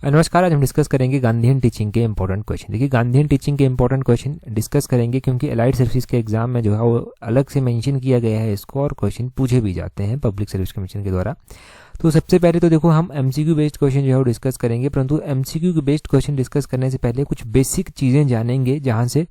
नमस्कार, आज हम डिस्कस करेंगे गांधीयन टीचिंग के इंपॉर्टेंट क्वेश्चन। देखिए, गांधीयन टीचिंग के इंपॉर्टेंट क्वेश्चन डिस्कस करेंगे क्योंकि अलाइड सर्विस के एग्जाम में जो है वो अलग से मेंशन किया गया है इसको, और क्वेश्चन पूछे भी जाते हैं पब्लिक सर्विस कमीशन के द्वारा। तो सबसे पहले तो देखो, हम एमसीक्यू बेस्ड क्वेश्चन जो है वो डिस्कस करेंगे, परंतु एमसीक्यू बेस्ड क्वेश्चन डिस्कस करने से पहले कुछ बेसिक चीज़ें जानेंगे जहाँ से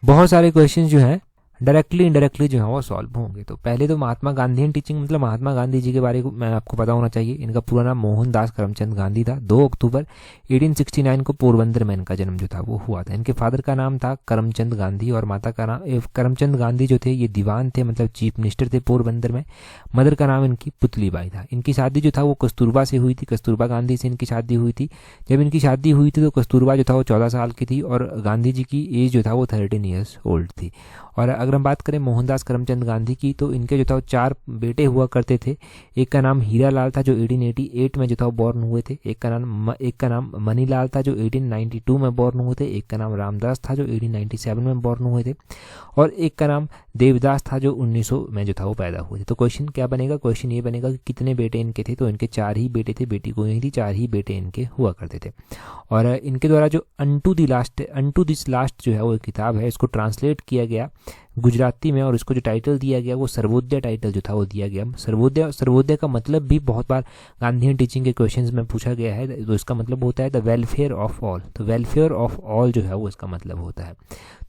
बहुत सारे क्वेश्चन जो हैं डायरेक्टली इनडायरेक्टली जो है वो सॉल्व होंगे। तो पहले तो महात्मा गांधी टीचिंग मतलब महात्मा गांधी जी के बारे में आपको पता होना चाहिए। इनका पूरा नाम मोहनदास करमचंद गांधी था। 2 अक्टूबर 1869 को पोरबंदर में इनका जन्म जो था वो हुआ था। इनके फादर का नाम था करमचंद गांधी और माता का नाम करमचंद गांधी जो थे ये दीवान थे, मतलब चीफ मिनिस्टर थे पोरबंदर में। मदर का नाम इनकी पुतलीबाई था। इनकी शादी जो था वो कस्तूरबा से हुई थी, कस्तूरबा गांधी से इनकी शादी हुई थी। जब इनकी शादी हुई थी तो कस्तूरबा जो था वो 14 साल की थी और गांधी जी की एज जो था वो 13 ईयर्स ओल्ड थी। और अगर हम बात करें मोहनदास करमचंद गांधी की, तो इनके जो था वो 4 बेटे हुआ करते थे। एक का नाम हीरा लाल था जो 1888 में जो था वो बॉर्न हुए थे। एक का नाम मनीलाल था जो 1892 में बॉर्न हुए थे। एक का नाम रामदास था जो 1897 में बॉर्न हुए थे। और एक का नाम देवदास था जो 1900 में जो था वो पैदा हुए थे। तो क्वेश्चन क्या बनेगा? क्वेश्चन ये बनेगा कि कितने बेटे इनके थे। तो इनके 4 ही बेटे थे, बेटी कोई नहीं थी, 4 ही बेटे इनके हुआ करते थे। और इनके द्वारा जो अनटू दिस लास्ट जो है वो किताब है, इसको ट्रांसलेट किया गया गुजराती में, और इसको जो टाइटल दिया गया वो सर्वोदय टाइटल जो था वो दिया गया। सर्वोदय का मतलब भी बहुत बार गांधीयन टीचिंग के क्वेश्चंस में पूछा गया है। तो इसका मतलब होता है द वेलफेयर ऑफ ऑल। तो वेलफेयर ऑफ ऑल जो है वो इसका मतलब होता है।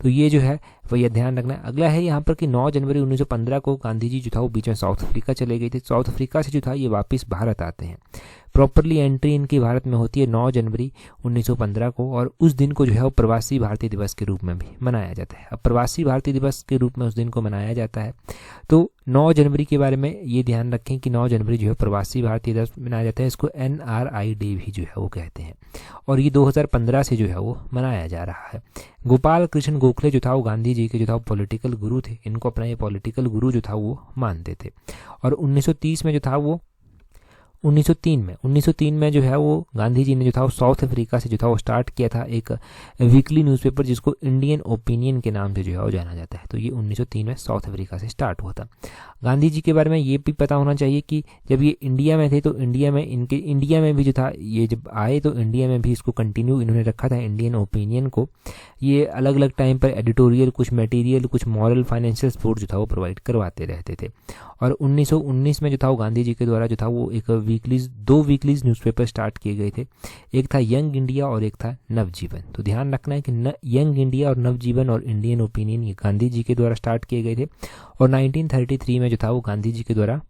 तो ये जो है वो ये ध्यान रखना है। अगला है यहाँ पर कि 9 जनवरी 1915 को गांधी जी जो था वो बीच में साउथ अफ्रीका चले गए थे। साउथ अफ्रीका से जो था ये वापस भारत आते हैं। प्रॉपरली एंट्री इनकी भारत में होती है 9 जनवरी 1915 को, और उस दिन को जो है वो प्रवासी भारतीय दिवस के रूप में भी मनाया जाता है। अब प्रवासी भारतीय दिवस के रूप में उस दिन को मनाया जाता है। तो 9 जनवरी के बारे में ये ध्यान रखें कि 9 जनवरी जो है प्रवासी भारतीय दिवस मनाया जाता है। इसको NRI डे भी जो है वो कहते हैं, और ये 2015 से जो है वो मनाया जा रहा है। गोपाल कृष्ण गोखले जो था वो गांधी जी के जो था वो पॉलिटिकल गुरु थे। इनको अपना ये पॉलिटिकल गुरु जो था वो मानते थे। और 1930 में जो था वो 1903 में जो है वो गांधी जी ने जो था वो साउथ अफ्रीका से जो था वो स्टार्ट किया था एक वीकली न्यूज़पेपर जिसको इंडियन ओपिनियन के नाम से जो है वो जाना जाता है। तो ये 1903 में साउथ अफ्रीका से स्टार्ट हुआ था। गांधी जी के बारे में ये भी पता होना चाहिए कि जब ये इंडिया में थे तो इंडिया में भी जो था ये जब आए तो इंडिया में भी इसको कंटिन्यू इन्होंने रखा था इंडियन ओपिनियन को। ये अलग अलग टाइम पर एडिटोरियल, कुछ मटेरियल, कुछ मॉरल, फाइनेंशियल सपोर्ट जो था वो प्रोवाइड करवाते रहते थे। और 1919 में जो था वो गांधी जी के द्वारा जो था वो एक दो वीकलीज न्यूज़पेपर स्टार्ट किए गए थे। एक था यंग इंडिया और एक था नवजीवन। तो ध्यान रखना है कि यंग इंडिया और नवजीवन और इंडियन ओपिनियन ये गांधी जी के द्वारा स्टार्ट किए गए थे। और 1933 में जो था वो गांधी जी के द्वारा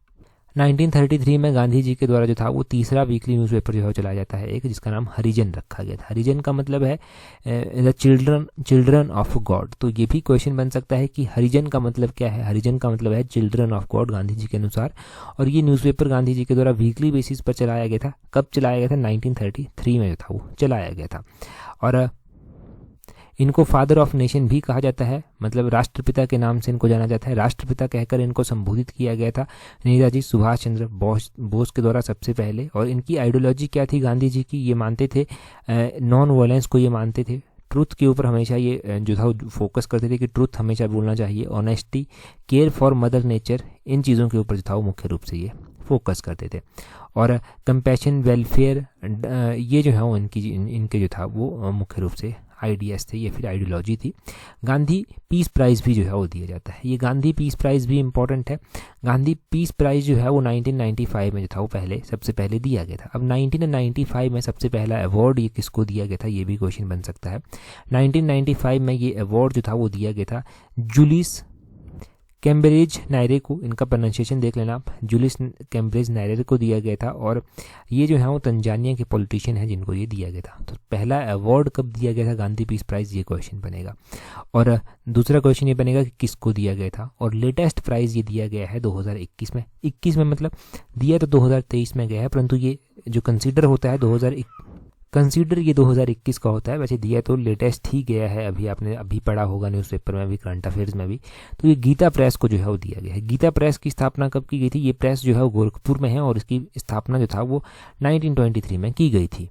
1933 में गांधी जी के द्वारा जो था वो तीसरा वीकली न्यूज़पेपर जो है चलाया जाता है एक, जिसका नाम हरिजन रखा गया था। हरिजन का मतलब है द चिल्ड्रन ऑफ गॉड। तो ये भी क्वेश्चन बन सकता है कि हरिजन का मतलब क्या है। हरिजन का मतलब है children of God Gandhi ji के अनुसार। और ये न्यूज़पेपर गांधी जी के द्वारा वीकली बेसिस पर चलाया गया था। कब चलाया गया था? 1933 में जो था वो चलाया गया था। और इनको फादर ऑफ नेशन भी कहा जाता है, मतलब राष्ट्रपिता के नाम से इनको जाना जाता है। राष्ट्रपिता कहकर इनको संबोधित किया गया था नेताजी सुभाष चंद्र बोस के द्वारा सबसे पहले। और इनकी आइडियोलॉजी क्या थी गांधी जी की? ये मानते थे नॉन वायलेंस को, ये मानते थे ट्रुथ के ऊपर हमेशा ये जो था फोकस करते थे कि ट्रुथ हमेशा बोलना चाहिए। Honesty, care for mother nature, इन चीज़ों के ऊपर जो था वो मुख्य रूप से ये फोकस करते थे। और कंपैशन, वेलफेयर, ये जो है वो इनके जो था वो मुख्य रूप से आइडियाज़ थे, ये फिर आइडियोलॉजी थी। गांधी पीस प्राइज़ भी जो है वो दिया जाता है। ये गांधी पीस प्राइज़ भी इम्पॉर्टेंट है। गांधी पीस प्राइज़ जो है वो 1995 में जो था वो सबसे पहले दिया गया था। अब 1995 में सबसे पहला अवार्ड ये किसको दिया गया था, ये भी क्वेश्चन बन सकता है। 1995 में ये अवार्ड जो था वो दिया गया था जूलियस कैम्ब्रिज नायरे को। इनका प्रोनाउंसिएशन देख लेना आप, जूलियस कैम्ब्रिज नायरे को दिया गया था। और ये जो है वो तंजानिया के पॉलिटिशियन हैं जिनको ये दिया गया था। तो पहला अवार्ड कब दिया गया था गांधी पीस प्राइज़, ये क्वेश्चन बनेगा। और दूसरा क्वेश्चन ये बनेगा कि किसको दिया गया था। और लेटेस्ट प्राइज़ ये दिया गया है 2021 में। 21 में मतलब दिया तो 2023 में गया है, परंतु ये जो कंसीडर होता है 2021 का होता है। वैसे दिया तो लेटेस्ट ही गया है, आपने अभी पढ़ा होगा न्यूज़पेपर में भी, करंट अफेयर्स में भी। तो ये गीता प्रेस को जो है वो दिया गया है। गीता प्रेस की स्थापना कब की गई थी? ये प्रेस जो है वो गोरखपुर में है और इसकी स्थापना जो था वो 1923 में की गई थी।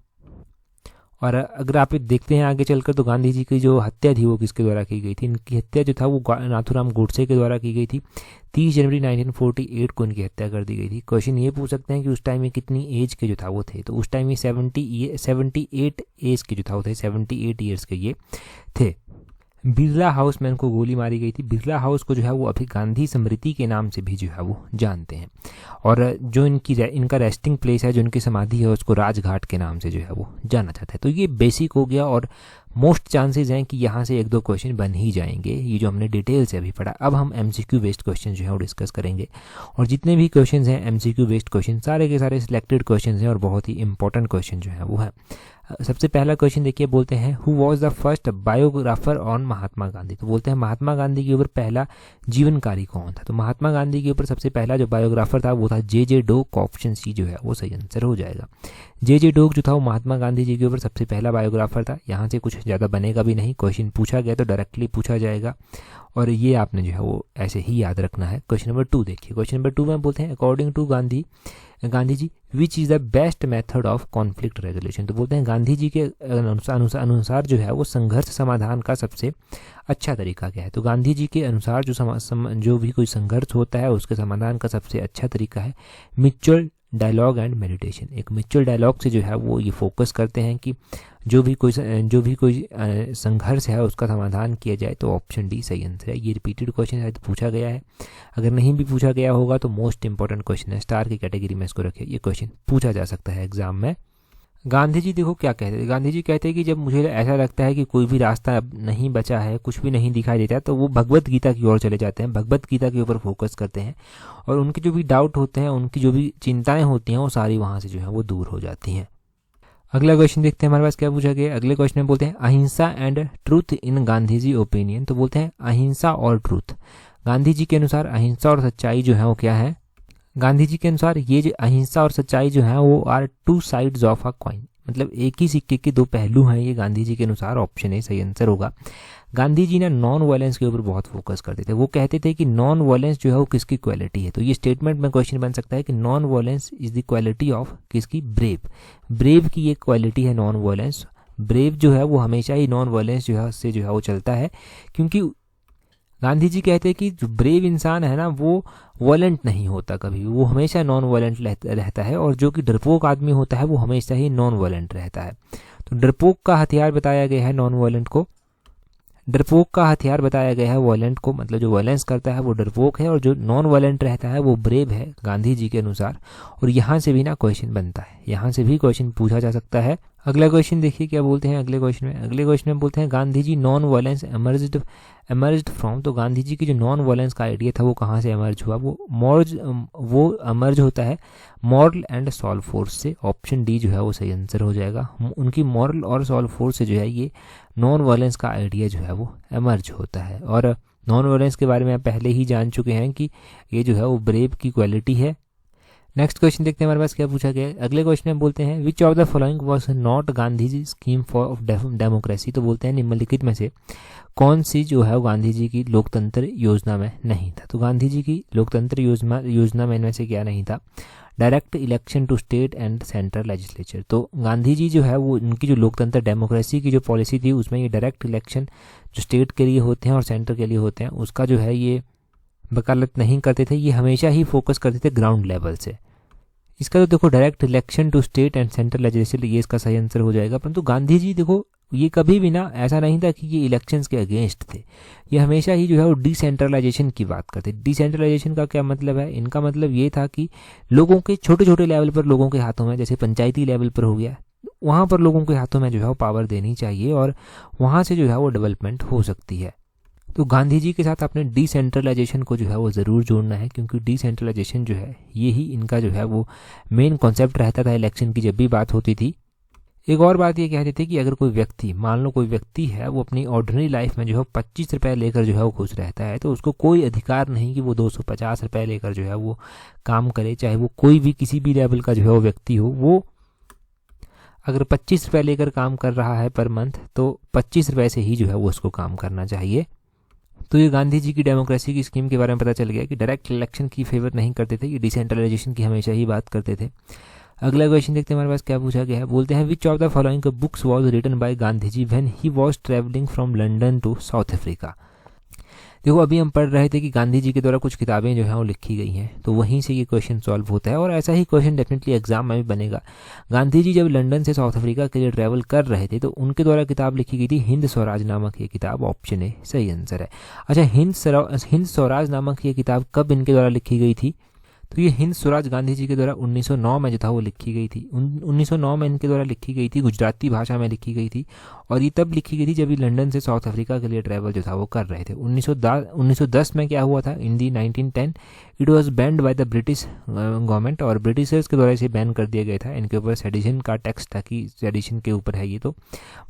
और अगर आप देखते हैं आगे चलकर तो गांधी जी की जो हत्या थी वो किसके द्वारा की गई थी? इनकी हत्या जो था वो नाथूराम गोडसे के द्वारा की गई थी। 30 जनवरी 1948 को इनकी हत्या कर दी गई थी। क्वेश्चन ये पूछ सकते हैं कि उस टाइम में कितनी एज के जो था वो थे? तो उस टाइम में 78 एज के जो था वो थे, 78 ईयर्स के ये थे। बिरला हाउस में इनको गोली मारी गई थी। बिरला हाउस को जो है वो अभी गांधी स्मृति के नाम से भी जो है वो जानते हैं। और जो इनका रेस्टिंग प्लेस है, जो इनकी समाधि है, उसको राजघाट के नाम से जो है वो जाना जाता है। तो ये बेसिक हो गया और मोस्ट चांसेस हैं कि यहाँ से 1-2 क्वेश्चन बन ही जाएंगे, ये जो हमने डिटेल से अभी पढ़ा। अब हम MCQ बेस्ड क्वेश्चन जो है वो डिस्कस करेंगे। और जितने भी क्वेश्चन हैं MCQ बेस्ड क्वेश्चन, सारे के सारे सिलेक्टेड क्वेश्चन हैं और बहुत ही इंपॉर्टेंट क्वेश्चन जो है वो है। सबसे पहला क्वेश्चन देखिए, बोलते हैं who was the first biographer on Mahatma Gandhi? तो बोलते हैं महात्मा गांधी के ऊपर पहला जीवनकारी कौन था? तो महात्मा गांधी के ऊपर सबसे पहला जो बायोग्राफर था वो था J.J. डोक। ऑप्शन सी जो है वो सही आंसर हो जाएगा। J.J. डोक जो था वो महात्मा गांधी जी के ऊपर सबसे पहला बायोग्राफर था। यहाँ से कुछ ज़्यादा बनेगा भी नहीं, क्वेश्चन पूछा गया तो डायरेक्टली पूछा जाएगा और ये आपने जो है वो ऐसे ही याद रखना है। क्वेश्चन नंबर 2 देखिए, क्वेश्चन नंबर 2 में बोलते हैं according to Gandhi ji which is the best method of conflict resolution? तो बोलते हैं गांधी जी के अनुसार जो है वो संघर्ष समाधान का सबसे अच्छा तरीका क्या है? तो गांधी जी के अनुसार जो भी कोई संघर्ष होता है उसके समाधान का सबसे अच्छा तरीका है म्यूचुअल डायलॉग एंड मेडिटेशन। एक म्यूचुअल डायलॉग से जो है वो ये फोकस करते हैं कि जो भी कोई संघर्ष है उसका समाधान किया जाए। तो ऑप्शन डी सही आंसर है। ये रिपीटेड क्वेश्चन शायद पूछा गया है, अगर नहीं भी पूछा गया होगा तो मोस्ट इंपॉर्टेंट क्वेश्चन है, स्टार की कैटेगरी में इसको रखिए, ये क्वेश्चन पूछा जा सकता है एग्जाम में। गांधी जी देखो क्या कहते हैं, गांधी जी कहते हैं कि जब मुझे ऐसा लगता है कि कोई भी रास्ता अब नहीं बचा है, कुछ भी नहीं दिखाई देता, तो वो भगवत गीता की ओर चले जाते हैं, भगवत गीता के ऊपर फोकस करते हैं और उनके जो भी डाउट होते हैं, उनकी जो भी चिंताएं होती हैं वो सारी वहाँ से जो है वो दूर हो जाती हैं। अगला क्वेश्चन देखते हैं हमारे पास क्या पूछा गया। अगले क्वेश्चन में बोलते हैं ahimsa and truth in Gandhi ji opinion. तो बोलते हैं अहिंसा और ट्रूथ, गांधी जी के अनुसार अहिंसा और सच्चाई जो है वो क्या है? गांधी जी के अनुसार ये जो अहिंसा और सच्चाई जो है वो are 2 sides of a coin, मतलब एक ही सिक्के के 2 पहलू हैं ये गांधी जी के अनुसार। ऑप्शन ए सही आंसर होगा। गांधी जी ने नॉन वायलेंस के ऊपर बहुत फोकस करते थे। वो कहते थे कि नॉन वायलेंस जो है वो किसकी क्वालिटी है? तो ये स्टेटमेंट में क्वेश्चन बन सकता है कि non violence is the quality of किसकी? ब्रेव की ये क्वालिटी है नॉन वायलेंस। ब्रेव जो है वो हमेशा ही नॉन वायलेंस जो है उससे जो है वो चलता है, क्योंकि गांधी जी कहते हैं कि जो ब्रेव इंसान है ना वो वॉलेंट नहीं होता कभी, वो हमेशा नॉन वॉलेंट रहता है, और जो कि डरपोक आदमी होता है वो हमेशा ही नॉन वॉलेंट रहता है। तो डरपोक का हथियार बताया गया है नॉन वॉलेंट को, डरपोक का हथियार बताया गया है वॉलेंट को, मतलब जो वॉलेंस करता है वो डरपोक है और जो नॉन वॉलेंट रहता है वो ब्रेव है गांधी जी के अनुसार। और यहाँ से भी ना क्वेश्चन बनता है, यहाँ से भी क्वेश्चन पूछा जा सकता है। अगला क्वेश्चन देखिए क्या बोलते हैं अगले क्वेश्चन में बोलते हैं Gandhi ji non violence emerged from. तो गांधी जी की जो नॉन वॉलेंस का आइडिया था वो कहाँ से एमर्ज हुआ? वो एमर्ज होता है मॉरल एंड सॉल्व फोर्स से। ऑप्शन डी जो है वो सही आंसर हो जाएगा। उनकी मॉरल और सॉल्व फोर्स से जो है ये नॉन वॉलेंस का आइडिया जो है वो एमर्ज होता है। और नॉन वॉलेंस के बारे में आप पहले ही जान चुके हैं कि ये जो है वो ब्रेव की क्वालिटी है। नेक्स्ट क्वेश्चन देखते हैं हमारे पास क्या पूछा गया है। अगले क्वेश्चन में बोलते हैं which of the following was not Gandhi ji scheme for democracy. तो बोलते हैं निम्नलिखित में से कौन सी जो है वो गांधी जी की लोकतंत्र योजना में नहीं था? तो गांधी जी की लोकतंत्र योजना में इनमें से क्या नहीं था? Direct election to state and central legislature. तो गांधी जी जो है वो उनकी जो लोकतंत्र डेमोक्रेसी की जो पॉलिसी थी उसमें ये डायरेक्ट इलेक्शन जो स्टेट के लिए होते हैं और सेंटर के लिए होते हैं उसका जो है ये वकालत नहीं करते थे, ये हमेशा ही फोकस करते थे ग्राउंड लेवल से। इसका तो देखो direct election to state and central legislature ये इसका सही आंसर हो जाएगा। परंतु गांधी जी देखो ये कभी भी ना ऐसा नहीं था कि ये इलेक्शंस के अगेंस्ट थे, ये हमेशा ही जो है वो डिसेंट्रलाइजेशन की बात करते। डिसेंट्रलाइजेशन का क्या मतलब है? इनका मतलब ये था कि लोगों के छोटे छोटे लेवल पर लोगों के हाथों में, जैसे पंचायती लेवल पर हो गया, वहाँ पर लोगों के हाथों में जो है वो पावर देनी चाहिए और वहाँ से जो है वो डेवलपमेंट हो सकती है। तो गांधी जी के साथ आपने डिसेंट्रलाइजेशन को जो है वो ज़रूर जोड़ना है, क्योंकि डिसेंट्रलाइजेशन जो है ये ही इनका जो है वो मेन कॉन्सेप्ट रहता था इलेक्शन की जब भी बात होती थी। एक और बात ये कहते थे कि अगर कोई व्यक्ति, मान लो कोई व्यक्ति है वो अपनी ऑर्डिनरी लाइफ में जो है 25 रुपये लेकर जो है वो खुश रहता है, तो उसको कोई अधिकार नहीं कि वो 250 रुपये लेकर जो है वो काम करे, चाहे वो कोई भी किसी भी लेवल का जो है वो व्यक्ति हो। वो अगर 25 रुपये लेकर काम कर रहा है पर मंथ, तो 25 रुपये से ही जो है वो उसको काम करना चाहिए। तो ये गांधी जी की डेमोक्रेसी की स्कीम के बारे में पता चल गया कि डायरेक्ट इलेक्शन की फेवर नहीं करते थे, ये डिसेंट्रलाइजेशन की हमेशा ही बात करते थे। अगला क्वेश्चन देखते हैं हमारे पास क्या पूछा गया है। बोलते हैं which of the following books was written by Gandhi ji when he was travelling from London to South Africa. देखो अभी हम पढ़ रहे थे कि गांधी जी के द्वारा कुछ किताबें जो हैं वो लिखी गई हैं, तो वहीं से ये क्वेश्चन सॉल्व होता है और ऐसा ही क्वेश्चन डेफिनेटली एग्जाम में भी बनेगा। गांधी जी जब लंदन से साउथ अफ्रीका के लिए ट्रैवल कर रहे थे तो उनके द्वारा किताब लिखी गई थी हिंद स्वराज नामक ये किताब। ऑप्शन ए सही आंसर है। अच्छा, हिंद स्वराज नामक ये किताब कब इनके द्वारा लिखी गई थी? तो ये हिंद स्वराज गांधी जी के द्वारा 1909 में जो था वो लिखी गई थी। 1909 में इनके द्वारा लिखी गई थी, गुजराती भाषा में लिखी गई थी और ये तब लिखी गई थी जब ये लंदन से साउथ अफ्रीका के लिए ट्रैवल जो था वो कर रहे थे। 1910 में क्या हुआ था, इन दी 1910 it was banned by the British government, और ब्रिटिशर्स के द्वारा इसे बैन कर दिया गया था। इनके ऊपर सेडिशन का टैक्स था कि सेडिशन के ऊपर है ये, तो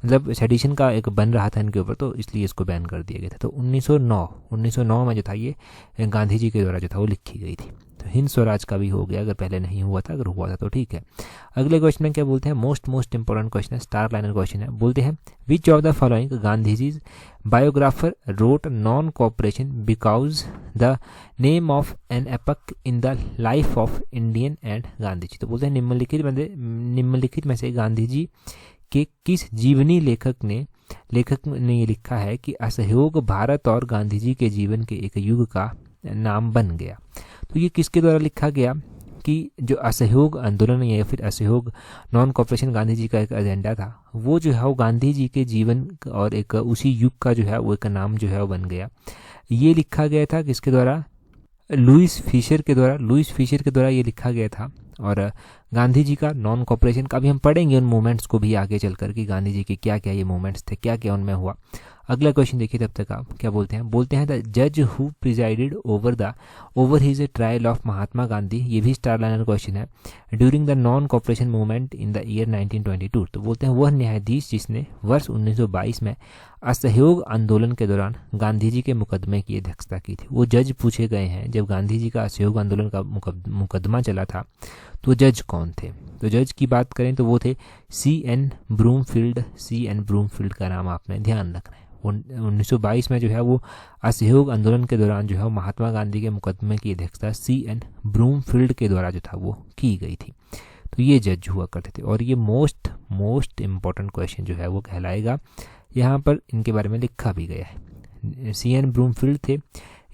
मतलब सेडिशन का एक बन रहा था इनके ऊपर, तो इसलिए इसको बैन कर दिया गया था। तो 1909 में जो था ये गांधी जी के द्वारा जो था वो लिखी गई थी। तो हिंद स्वराज का भी हो गया, अगर पहले नहीं हुआ था, अगर हुआ था तो ठीक है। अगले क्वेश्चन में क्या बोलते हैं, मोस्ट इंपॉर्टेंट क्वेश्चन है, स्टार लाइनर क्वेश्चन है। बोलते हैं which of the following Gandhi ji biographer wrote non cooperation because the name of an epic in the life of Indian and Gandhi ji. तो बोलते हैं निम्नलिखित में से गांधी जी के किस जीवनी लेखक ने ये लिखा है कि असहयोग भारत और गांधी जी के जीवन के एक युग का नाम बन गया। तो ये किसके द्वारा लिखा गया कि जो असहयोग आंदोलन या फिर असहयोग नॉन कॉपरेशन गांधी जी का एक एजेंडा था, वो जो है वो गांधी जी के जीवन और एक उसी युग का जो है वो एक नाम जो है वो बन गया। ये लिखा गया था किसके द्वारा? लुइस फिशर के द्वारा ये लिखा गया था। और गांधी जी का नॉन कॉपरेशन का भी हम पढ़ेंगे उन मूवमेंट्स को भी आगे चलकर कि गांधी जी के क्या क्या ये मूवमेंट्स थे, क्या क्या उनमें हुआ। अगला क्वेश्चन देखिए तब तक आप क्या बोलते हैं द जज who presided over his trial of Mahatma Gandhi, ये भी स्टार लाइनर क्वेश्चन है, during the non cooperation movement in the year 1922। तो बोलते हैं वह न्यायाधीश जिसने वर्ष 1922 में असहयोग आंदोलन के दौरान गांधी जी के मुकदमे की अध्यक्षता की थी। वो जज पूछे गए हैं जब गांधी जी का असहयोग आंदोलन का मुकदमा चला था, तो जज कौन थे? तो जज की बात करें तो वो थे C.N. ब्रूमफील्ड का नाम आपने ध्यान रखना है। 1922 में जो है वो असहयोग आंदोलन के दौरान जो है महात्मा गांधी के मुकदमे की अध्यक्षता C.N. ब्रूमफील्ड के द्वारा जो था वो की गई थी। तो ये जज हुआ करते थे और ये मोस्ट इम्पॉर्टेंट क्वेश्चन जो है वो कहलाएगा। यहाँ पर इनके बारे में लिखा भी गया है। C.N. ब्रूमफील्ड थे,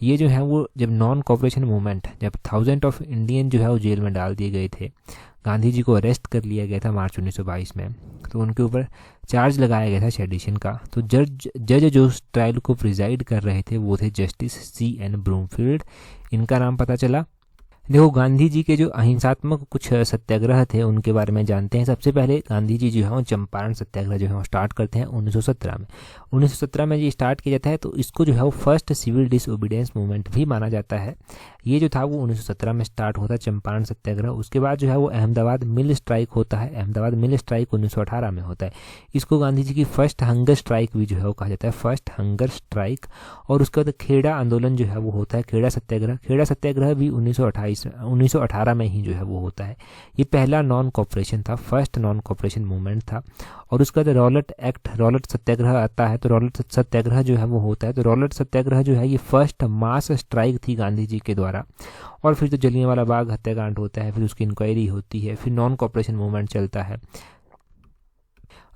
ये जो है वो जब नॉन कॉपरेशन मूवमेंट, जब 1000 ऑफ इंडियन जो है वो जेल में डाल दिए गए थे, गांधी जी को अरेस्ट कर लिया गया था मार्च 1922 में, तो उनके ऊपर चार्ज लगाया गया था सेडिशन का। तो जज जो ट्रायल को प्रिजाइड कर रहे थे वो थे जस्टिस C.N. ब्रूमफील्ड, इनका नाम पता चला। देखो गांधी जी के जो अहिंसात्मक कुछ सत्याग्रह थे उनके बारे में जानते हैं। सबसे पहले गांधी जी जो है वो चंपारण सत्याग्रह जो है वो स्टार्ट करते हैं 1917 में। 1917 में ये स्टार्ट किया जाता है, तो इसको जो है वो फर्स्ट सिविल डिसओबीडियंस मूवमेंट भी माना जाता है। ये जो था वो 1917 में स्टार्ट होता है चंपारण सत्याग्रह। उसके बाद जो है वो अहमदाबाद मिल स्ट्राइक होता है। अहमदाबाद मिल स्ट्राइक 1918 में होता है। इसको गांधी जी की फर्स्ट हंगर स्ट्राइक भी जो है वो कहा जाता है, फर्स्ट हंगर स्ट्राइक। और उसके बाद खेड़ा आंदोलन जो है वो होता है, खेड़ा सत्याग्रह भी 1918 में ही जो है वो होता है। ये पहला नॉन कॉपरेशन था, फर्स्ट नॉन कॉपरेशन मूवमेंट था। और उसके बाद रॉलेट सत्याग्रह आता है। तो रॉलेट सत्याग्रह जो है वो होता है। तो रॉलेट सत्याग्रह जो है ये फर्स्ट मास स्ट्राइक थी गांधी जी के द्वारा। और फिर तो जलियांवाला बाग हत्याकांड होता है, फिर उसकी इंक्वायरी होती है, फिर नॉन कॉपरेशन मूवमेंट चलता है।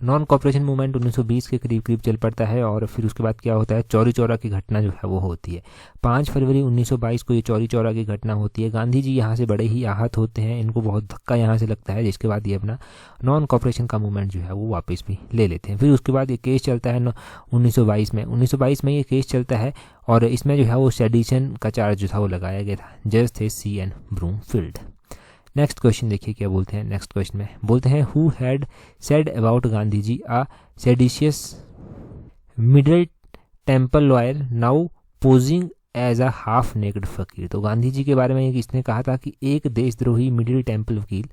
नॉन कॉपरेशन मूवमेंट 1920 के करीब चल पड़ता है। और फिर उसके बाद क्या होता है, चौरी चौरा की घटना जो है वो होती है। 5 फरवरी 1922 को ये चौरी चौरा की घटना होती है। गांधी जी यहाँ से बड़े ही आहत होते हैं, इनको बहुत धक्का यहाँ से लगता है, जिसके बाद ये अपना नॉन कॉपरेशन का मूवमेंट जो है वो वापस भी ले लेते हैं। फिर उसके बाद ये केस चलता है 1922 में ये केस चलता है। और इसमें जो है वो सेडिशन का चार्ज जो था वो लगाया गया था। जज थे C.N. ब्रूमफील्ड। नेक्स्ट क्वेश्चन देखिए क्या बोलते हैं। नेक्स्ट क्वेश्चन में बोलते हैं who had said about Gandhi ji a seditious middle temple lawyer now posing as a half naked fakir. तो गांधी जी के बारे में किसने कहा था कि एक देशद्रोही मिडिल टेम्पल वकील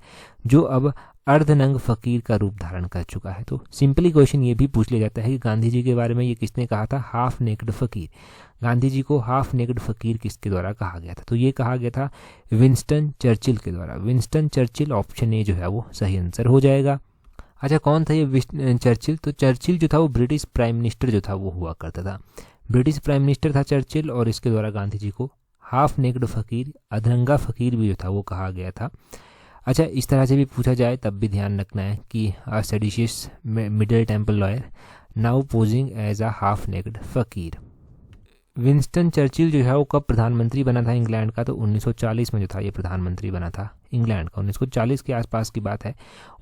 जो अब अर्धनंग फकीर का रूप धारण कर चुका है। तो सिंपली क्वेश्चन ये भी पूछ लिया जाता है कि गांधी जी के बारे में ये किसने कहा था, हाफ नेक्ड फकीर। गांधी जी को हाफ नेक्ड फकीर किसके द्वारा कहा गया था? तो ये कहा गया था विंस्टन चर्चिल के द्वारा। विंस्टन चर्चिल, ऑप्शन ए जो है वो सही आंसर हो जाएगा। अच्छा, कौन था ये चर्चिल? तो चर्चिल जो था वो ब्रिटिश प्राइम मिनिस्टर जो था वो हुआ करता था। ब्रिटिश प्राइम मिनिस्टर था चर्चिल, और इसके द्वारा गांधी जी को हाफ नेक्ड फकीर, अधरंगा फकीर भी जो था वो कहा गया था। अच्छा, इस तरह से भी पूछा जाए तब भी ध्यान रखना है कि a seditious middle temple lawyer now posing as a half naked फकीर। विंस्टन चर्चिल जो है वो कब प्रधानमंत्री बना था इंग्लैंड का? तो 1940 में जो था ये प्रधानमंत्री बना था इंग्लैंड का। 1940 के आसपास की बात है।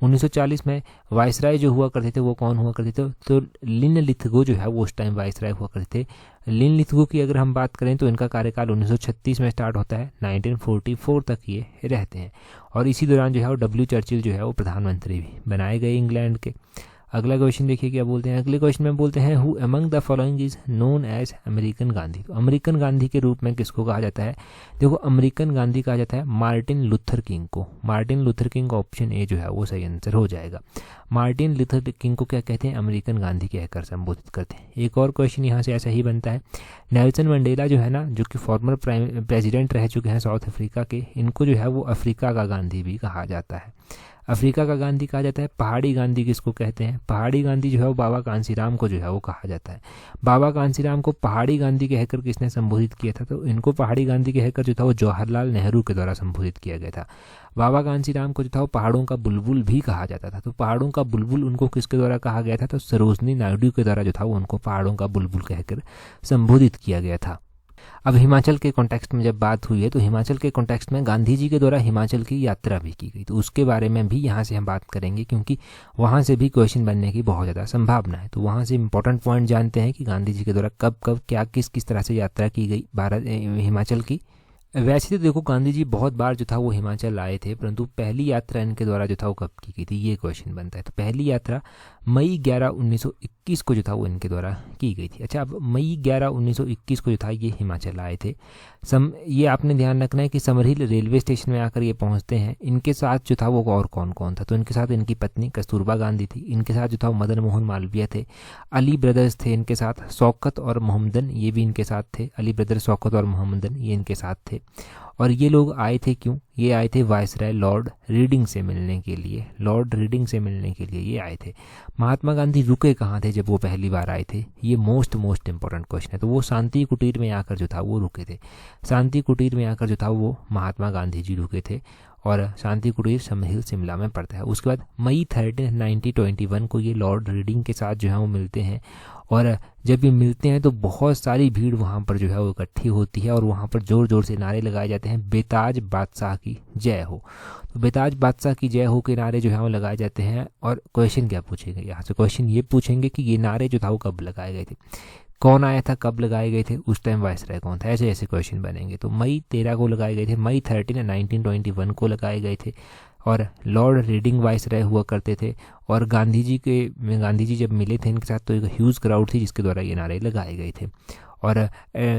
1940 में वाइसराय जो हुआ करते थे वो कौन हुआ करते थे? तो लिनलिथगो जो है वो उस टाइम वाइसराय हुआ करते थे। लिनलिथगो की अगर हम बात करें तो इनका कार्यकाल 1936 में स्टार्ट होता है, 1944 तक ये रहते हैं। और इसी दौरान जो है वो डब्ल्यू चर्चिल जो है वो प्रधानमंत्री भी बनाए गए इंग्लैंड के। अगला क्वेश्चन देखिए क्या बोलते हैं। अगले क्वेश्चन में बोलते हैं who among the following is known as American Gandhi. तो अमेरिकन गांधी के रूप में किसको कहा जाता है? देखो, अमेरिकन गांधी कहा जाता है मार्टिन लूथर किंग को। मार्टिन लूथर किंग का ऑप्शन ए जो है वो सही आंसर हो जाएगा। मार्टिन लूथर किंग को क्या कहते हैं? अमेरिकन गांधी कहकर संबोधित करते हैं। एक और क्वेश्चन यहाँ से ऐसा ही बनता है। नेल्सन मंडेला जो है ना, जो कि फॉर्मर प्रेसिडेंट रह चुके हैं साउथ अफ्रीका के, इनको जो है वो अफ्रीका का गांधी भी कहा जाता है। अफ्रीका का गांधी कहा जाता है। पहाड़ी गांधी किसको कहते हैं? पहाड़ी गांधी जो है वो बाबा कांसीराम को जो है वो कहा जाता है। बाबा कांसीराम को पहाड़ी गांधी कहकर किसने संबोधित किया था? तो इनको पहाड़ी गांधी कहकर जो था वो जवाहरलाल नेहरू के द्वारा संबोधित किया गया था। बाबा कांसीराम को जो था वो पहाड़ों का बुलबुल भी कहा जाता था। तो पहाड़ों का बुलबुल उनको किसके द्वारा कहा गया था? तो सरोजनी नायडू के द्वारा जो था वो उनको पहाड़ों का बुलबुल कहकर संबोधित किया गया था। अब हिमाचल के कॉन्टेक्स्ट में जब बात हुई है तो हिमाचल के कॉन्टेक्स्ट में गांधी जी के द्वारा हिमाचल की यात्रा भी की गई, तो उसके बारे में भी यहाँ से हम बात करेंगे क्योंकि वहाँ से भी क्वेश्चन बनने की बहुत ज़्यादा संभावना है। तो वहाँ से इंपॉर्टेंट पॉइंट जानते हैं कि गांधी जी के द्वारा कब कब क्या किस तरह से यात्रा की गई हिमाचल की। वैसे तो देखो, गांधी जी बहुत बार जो था वो हिमाचल आए थे, परंतु पहली यात्रा इनके द्वारा जो था वो कब की गई थी, ये क्वेश्चन बनता है। तो पहली यात्रा मई 11, 1921 को जो था वो इनके द्वारा की गई थी। अच्छा, अब मई 11, 1921 को जो था ये हिमाचल आए थे। ये आपने ध्यान रखना है कि समरहिल रेलवे स्टेशन में आकर ये पहुंचते हैं। इनके साथ जो था वो और कौन कौन था? तो इनके साथ इनकी पत्नी कस्तूरबा गांधी थी। इनके साथ जो था वो मदन मोहन मालवीय थे। अली ब्रदर्स थे इनके साथ। शौकत और मोहम्मदन ये भी इनके साथ थे। अली ब्रदर्स, शौकत और मोहम्मदन ये इनके साथ थे। और ये लोग आए थे क्यों? ये आए थे वायसराय लॉर्ड रीडिंग से मिलने के लिए। लॉर्ड रीडिंग से मिलने के लिए ये आए थे। महात्मा गांधी रुके कहाँ थे जब वो पहली बार आए थे? ये मोस्ट इंपॉर्टेंट क्वेश्चन है। तो वो शांति कुटीर में आकर जो था वो रुके थे। शांति कुटीर में आकर जो था वो महात्मा गांधी जी रुके थे। और शांति कुटीर समरहिल शिमला में पड़ता है। उसके बाद मई 13, 1921 को ये लॉर्ड रीडिंग के साथ जो है वो मिलते हैं। और जब ये मिलते हैं तो बहुत सारी भीड़ वहाँ पर जो है वो इकट्ठी होती है और वहाँ पर ज़ोर ज़ोर से नारे लगाए जाते हैं, बेताज बादशाह की जय हो। तो बेताज बादशाह की जय हो के नारे जो है वो लगाए जाते हैं। और क्वेश्चन क्या पूछेंगे यहाँ से? क्वेश्चन ये पूछेंगे कि ये नारे जो था वो कब लगाए गए थे, कौन आया था, कब लगाए गए थे, उस टाइम वायसराय कौन था, ऐसे ऐसे क्वेश्चन बनेंगे। तो मई 13 को लगाए गए थे। मई 13, 1921 को लगाए गए थे। और लॉर्ड रीडिंग वायसराय हुआ करते थे। और गांधी जी जब मिले थे इनके साथ तो एक ह्यूज क्राउड थी जिसके द्वारा ये नारे लगाए गए थे। और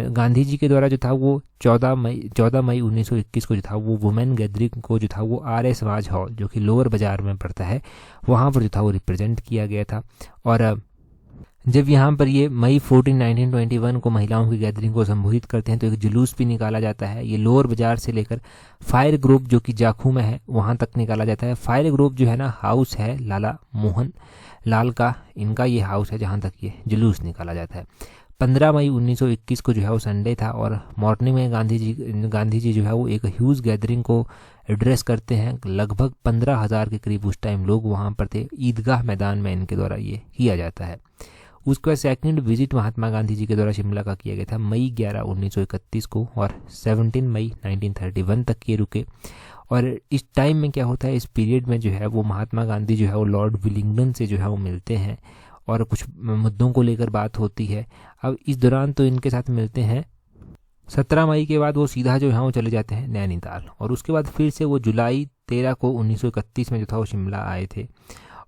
गांधी जी के द्वारा जो था वो 14 मई 1921 को जो था वो वुमेन गैदरिंग को जो था वो आर्य समाज हॉल, जो कि लोअर बाजार में पड़ता है, वहाँ पर जो था वो रिप्रेजेंट किया गया था। और जब यहाँ पर ये मई 14, 1921 को महिलाओं की गैदरिंग को संबोधित करते हैं तो एक जुलूस भी निकाला जाता है। ये लोअर बाजार से लेकर फायर ग्रुप जो कि जाखू में है वहाँ तक निकाला जाता है। फायर ग्रुप जो है ना, हाउस है लाला मोहन लाल का, इनका ये हाउस है जहाँ तक ये जुलूस निकाला जाता है। 15 मई 1921 को जो है वो संडे था और मॉर्निंग में गांधी जी जो है वो एक ह्यूज गैदरिंग को एड्रेस करते हैं। लगभग 15,000 के करीब उस टाइम लोग वहाँ पर थे। ईदगाह मैदान में इनके द्वारा ये किया जाता है। उसका सेकंड विजिट महात्मा गांधी जी के द्वारा शिमला का किया गया था मई 11, 1931 को और 17 मई 1931 तक ये रुके। और इस टाइम में क्या होता है, इस पीरियड में जो है वो महात्मा गांधी जो है वो लॉर्ड विलिंगडन से जो है वो मिलते हैं और कुछ मुद्दों को लेकर बात होती है। अब इस दौरान तो इनके साथ मिलते हैं। 17 मई के बाद वो सीधा जो है वो चले जाते हैं नैनीताल और उसके बाद फिर से वो जुलाई 13 को 1931 में जो था वो शिमला आए थे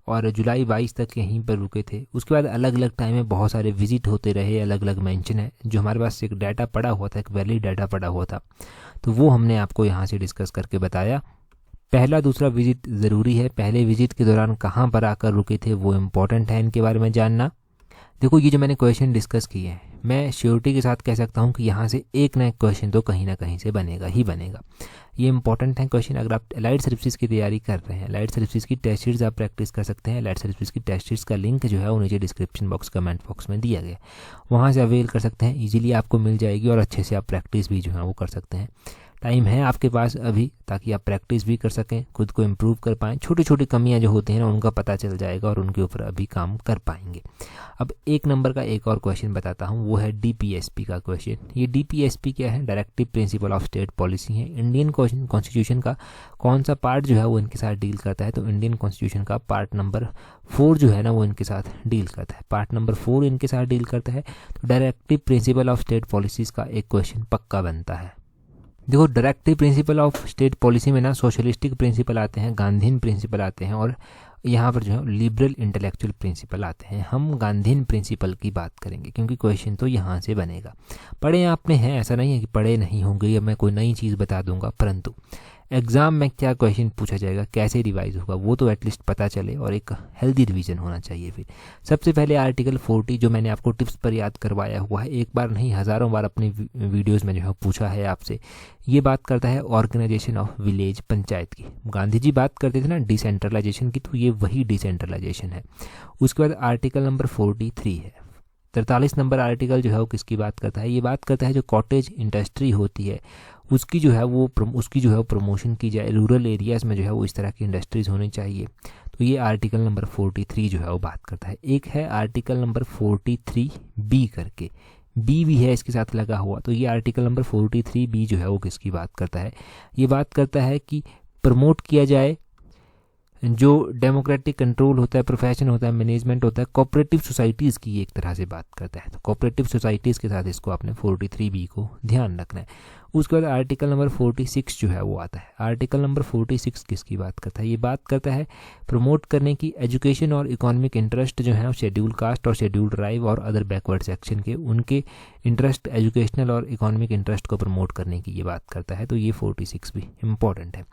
और जुलाई 22 तक यहीं पर रुके थे। उसके बाद अलग अलग टाइम में बहुत सारे विजिट होते रहे, अलग अलग मेंशन है। जो हमारे पास एक डाटा पड़ा हुआ था, एक वैलिड डाटा पड़ा हुआ था, तो वो हमने आपको यहाँ से डिस्कस करके बताया। पहला दूसरा विजिट ज़रूरी है। पहले विजिट के दौरान कहाँ पर आकर रुके थे वो इम्पोर्टेंट है इनके बारे में जानना। देखो, ये जो मैंने क्वेश्चन डिस्कस किए हैं, मैं श्योरिटी के साथ कह सकता हूँ कि यहाँ से एक ना एक क्वेश्चन तो कहीं ना कहीं से बनेगा ही बनेगा। ये इंपॉर्टेंट है क्वेश्चन। अगर आप एलाइड सर्विसेज की तैयारी कर रहे हैं, एलाइड सर्विसेज की टेस्ट सीरीज आप प्रैक्टिस कर सकते हैं। एलाइड सर्विसेज की टेस्ट सीरीज का लिंक जो है वो नीचे डिस्क्रिप्शन बॉक्स, कमेंट बॉक्स में दिया गया, वहाँ से अवेल कर सकते हैं। ईजिली आपको मिल जाएगी और अच्छे से आप प्रैक्टिस भी जो है वो कर सकते हैं। टाइम है आपके पास अभी, ताकि आप प्रैक्टिस भी कर सकें, खुद को इम्प्रूव कर पाएँ, छोटी छोटी कमियां जो होती हैं ना उनका पता चल जाएगा और उनके ऊपर अभी काम कर पाएंगे। अब 1 नंबर का एक और क्वेश्चन बताता हूँ, वो है DPSP का क्वेश्चन। ये DPSP क्या है? Directive principle of state policy है। इंडियन कॉन्स्टिट्यूशन का कौन सा पार्ट जो है वो इनके साथ डील करता है? तो इंडियन कॉन्स्टिट्यूशन का पार्ट नंबर 4 जो है ना वो इनके साथ डील करता है। पार्ट नंबर 4 इनके साथ डील करता है। तो directive principle of state policies का एक क्वेश्चन पक्का बनता है। देखो, directive principle of state policy में ना सोशलिस्टिक प्रिंसिपल आते हैं, गांधीन प्रिंसिपल आते हैं और यहाँ पर जो है लिबरल इंटेलेक्चुअल प्रिंसिपल आते हैं। हम गांधीन प्रिंसिपल की बात करेंगे क्योंकि क्वेश्चन तो यहाँ से बनेगा। पढ़े आपने हैं, ऐसा नहीं है कि पढ़े नहीं होंगे या मैं कोई नई चीज़ बता दूंगा, परंतु एग्जाम में क्या क्वेश्चन पूछा जाएगा, कैसे रिवाइज होगा, वो तो एटलीस्ट पता चले और एक हेल्दी रिवीजन होना चाहिए। फिर सबसे पहले आर्टिकल 40 जो मैंने आपको टिप्स पर याद करवाया हुआ है, एक बार नहीं हज़ारों बार अपनी वीडियोस में जो है पूछा है आपसे, ये बात करता है ऑर्गेनाइजेशन ऑफ विलेज, पंचायत की। गांधी जी बात करते थे ना डिसेंट्रलाइजेशन की, तो ये वही डिसेंट्रलाइजेशन है। उसके बाद आर्टिकल नंबर 43 है। 43 नंबर आर्टिकल जो है वो किसकी बात करता है? ये बात करता है जो कॉटेज इंडस्ट्री होती है उसकी जो है वो प्रमोशन की जाए, रूरल एरियाज़ में जो है वो इस तरह की इंडस्ट्रीज़ होनी चाहिए। तो ये आर्टिकल नंबर 43 जो है वो बात करता है। एक है आर्टिकल नंबर 43B करके, बी भी है इसके साथ लगा हुआ। तो ये आर्टिकल नंबर 43B जो है वो किसकी बात करता है? ये बात करता है कि प्रमोट किया जाए जो डेमोक्रेटिक कंट्रोल होता है, प्रोफेशन होता है, मैनेजमेंट होता है, कोऑपरेटिव सोसाइटीज़ की एक तरह से बात करता है। तो कोऑपरेटिव सोसाइटीज़ के साथ इसको आपने 43B को ध्यान रखना है। उसके बाद आर्टिकल नंबर 46 जो है वो आता है। आर्टिकल नंबर 46 किसकी बात करता है? ये बात करता है प्रमोट करने की एजुकेशन और इकोनॉमिक इंटरेस्ट जो है शेड्यूल कास्ट और शेड्यूल ट्राइब और अदर बैकवर्ड सेक्शन के, उनके इंटरेस्ट, एजुकेशनल और इकोनॉमिक इंटरेस्ट को प्रमोट करने की ये बात करता है। तो ये 46 भी इम्पॉर्टेंट है।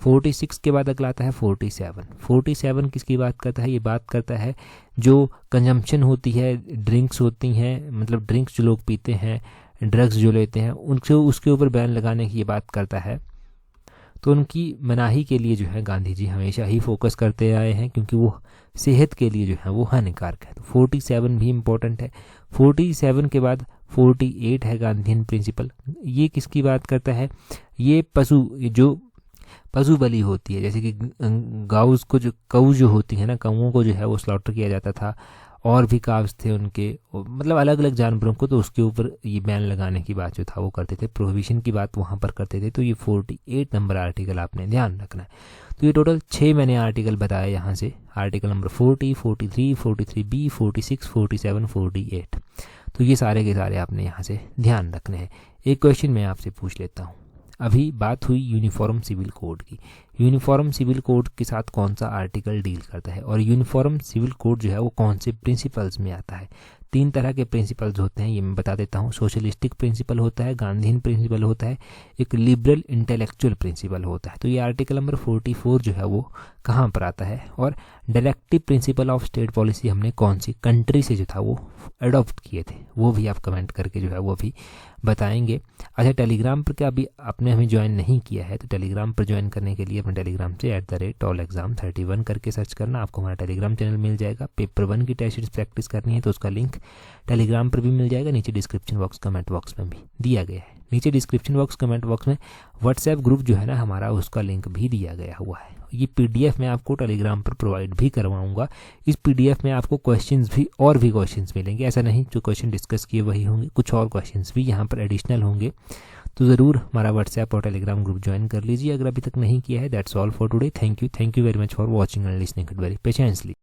46 के बाद अगला आता है 47। 47 किसकी बात करता है? ये बात करता है जो कंजम्पशन होती है, ड्रिंक्स होती हैं, मतलब ड्रिंक्स जो लोग पीते हैं, ड्रग्स जो लेते हैं, उनसे उसके ऊपर बैन लगाने की ये बात करता है। तो उनकी मनाही के लिए जो है गांधी जी हमेशा ही फोकस करते आए हैं क्योंकि वो सेहत के लिए जो है वो हानिकारक है। तो 47 भी इम्पोर्टेंट है। 47 के बाद 48 है गांधीयन प्रिंसिपल। ये किसकी बात करता है? ये पशु बलि होती है, जैसे कि गाउस को जो कऊ जो होती है ना, कौओं को जो है वो स्लॉटर किया जाता था, और भी काव्स थे उनके, मतलब अलग अलग जानवरों को, तो उसके ऊपर ये बैन लगाने की बात जो था वो करते थे, प्रोहिबिशन की बात वहाँ पर करते थे। तो ये 48 नंबर आर्टिकल आपने ध्यान रखना है। तो ये टोटल 6 मैंने आर्टिकल बताया यहाँ से। Article number 40, 43, 43B, 46, 47, 48। तो ये सारे के सारे आपने यहाँ से ध्यान रखने हैं। एक क्वेश्चन मैं आपसे पूछ लेता हूँ। अभी बात हुई यूनिफॉर्म सिविल कोड की। यूनिफॉर्म सिविल कोड के साथ कौन सा आर्टिकल डील करता है और यूनिफॉर्म सिविल कोड जो है वो कौन से प्रिंसिपल्स में आता है? 3 तरह के प्रिंसिपल्स होते हैं, ये मैं बता देता हूँ। सोशलिस्टिक प्रिंसिपल होता है, गांधीयन प्रिंसिपल होता है, एक लिबरल इंटेलेक्चुअल प्रिंसिपल होता है। तो ये आर्टिकल नंबर 44 जो है वो कहाँ पर आता है? और directive principle of state policy हमने कौन सी कंट्री से जो था वो अडॉप्ट किए थे, वो भी आप कमेंट करके जो है वो भी बताएंगे। अच्छा, टेलीग्राम पर क्या अभी आपने हमें ज्वाइन नहीं किया है तो टेलीग्राम पर ज्वाइन करने के लिए अपने टेलीग्राम से @allexam31 करके सर्च करना, आपको हमारा टेलीग्राम चैनल मिल जाएगा। पेपर 1 की टेस्ट सीरीज प्रैक्टिस करनी है तो उसका लिंक टेलीग्राम पर भी मिल जाएगा, नीचे डिस्क्रिप्शन बॉक्स कमेंट बॉक्स में भी दिया गया है। नीचे डिस्क्रिप्शन बॉक्स कमेंट बॉक्स में व्हाट्सएप ग्रुप जो है ना हमारा, उसका लिंक भी दिया गया हुआ है। ये PDF मैं आपको टेलीग्राम पर प्रोवाइड भी करवाऊंगा। इस PDF में आपको क्वेश्चंस भी और भी क्वेश्चंस मिलेंगे, ऐसा नहीं जो क्वेश्चन डिस्कस किए वही होंगे, कुछ और क्वेश्चंस भी यहाँ पर एडिशनल होंगे। तो ज़रूर हमारा व्हाट्सएप और टेलीग्राम ग्रुप ज्वाइन कर लीजिए अगर अभी तक नहीं किया है। That's all for today. Thank you very much for watching and listening it very patiently.